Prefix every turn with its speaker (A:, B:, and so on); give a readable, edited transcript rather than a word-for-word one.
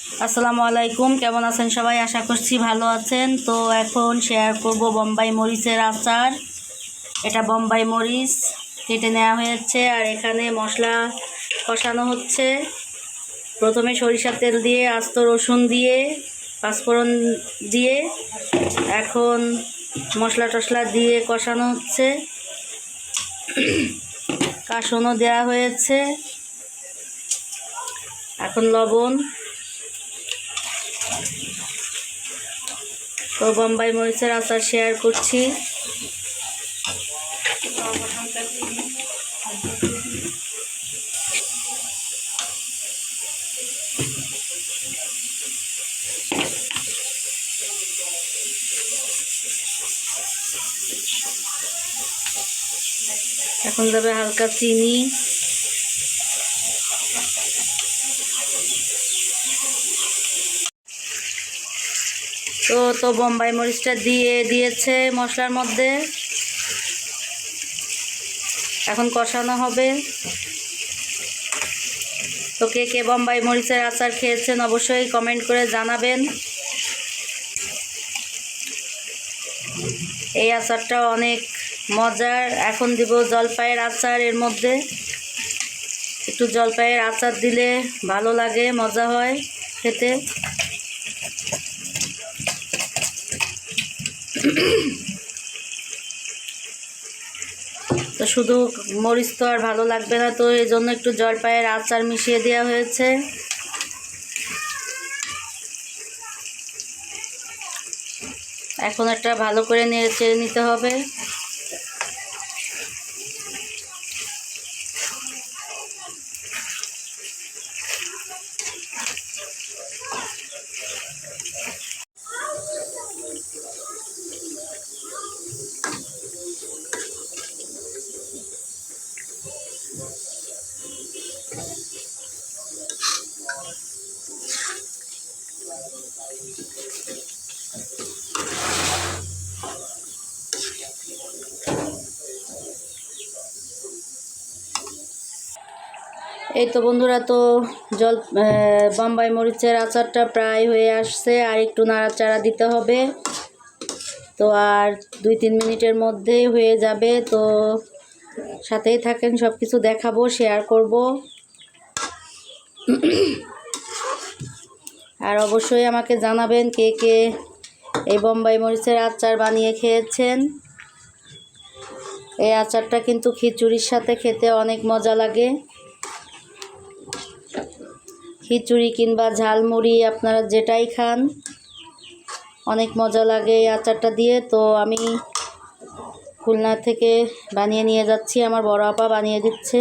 A: আসসালামু আলাইকুম, কেমন আছেন সবাই? আশা করছি ভালো আছেন। তো এখন শেয়ার করব বোম্বাই মরিচের আচার। এটা বোম্বাই মরিচ কেটে নেওয়া হয়েছে, আর এখানে মশলা কষানো হচ্ছে। প্রথমে সরিষার তেল দিয়ে, আস্ত রসুন দিয়ে, পাঁচফোড়ন দিয়ে এখন মশলা টশলা দিয়ে কষানো হচ্ছে। কাসনও দেওয়া হয়েছে, এখন লবণ। তো বোম্বাই মরিচের আচার শেয়ার করছি। এখন যাবে হালকা চিনি, তো বোম্বাই মরিচটা দিয়ে দিয়েছে মশলার মধ্যে। এখন কষানো হবে। তো কে কে বোম্বাই মরিচের আচার খেয়েছেন অবশ্যই কমেন্ট করে জানাবেন। এই আচারটা অনেক মজার। এখন দিব জলপাইয়ের আচার। এর মধ্যে একটু জলপাইয়ের আচার দিলে ভালো লাগে, মজা হয় খেতে। তো শুধু মরিচ তো আর ভালো লাগবে না, তো এই জন্য একটু জলপাইয়ের আচার মিশিয়ে দেওয়া হয়েছে। এখন একটা ভালো করে নেড়ে চেড়ে নিতে হবে। এই তো বন্ধুরা, তো বোম্বাই মরিচের আচারটা প্রায় হয়ে আসছে, আর একটু নাড়াচাড়া দিতে হবে। তো আর 2-3 মিনিটের মধ্যেই হয়ে যাবে। তো সাথেই থাকেন, সব কিছু দেখাবো, শেয়ার করব। আর অবশ্যই আমাকে জানাবেন কে কে এই বোম্বাই মরিচের আচার বানিয়ে খেয়েছেন। এই আচারটা কিন্তু খিচুড়ির সাথে খেতে অনেক মজা লাগে। খিচুড়ি কিংবা ঝালমুড়ি আপনারা যেটাই খান, অনেক মজা লাগে এই আচারটা দিয়ে। তো আমি খুলনা থেকে বানিয়ে নিয়ে যাচ্ছি, আমার বড় আপা বানিয়ে দিচ্ছে।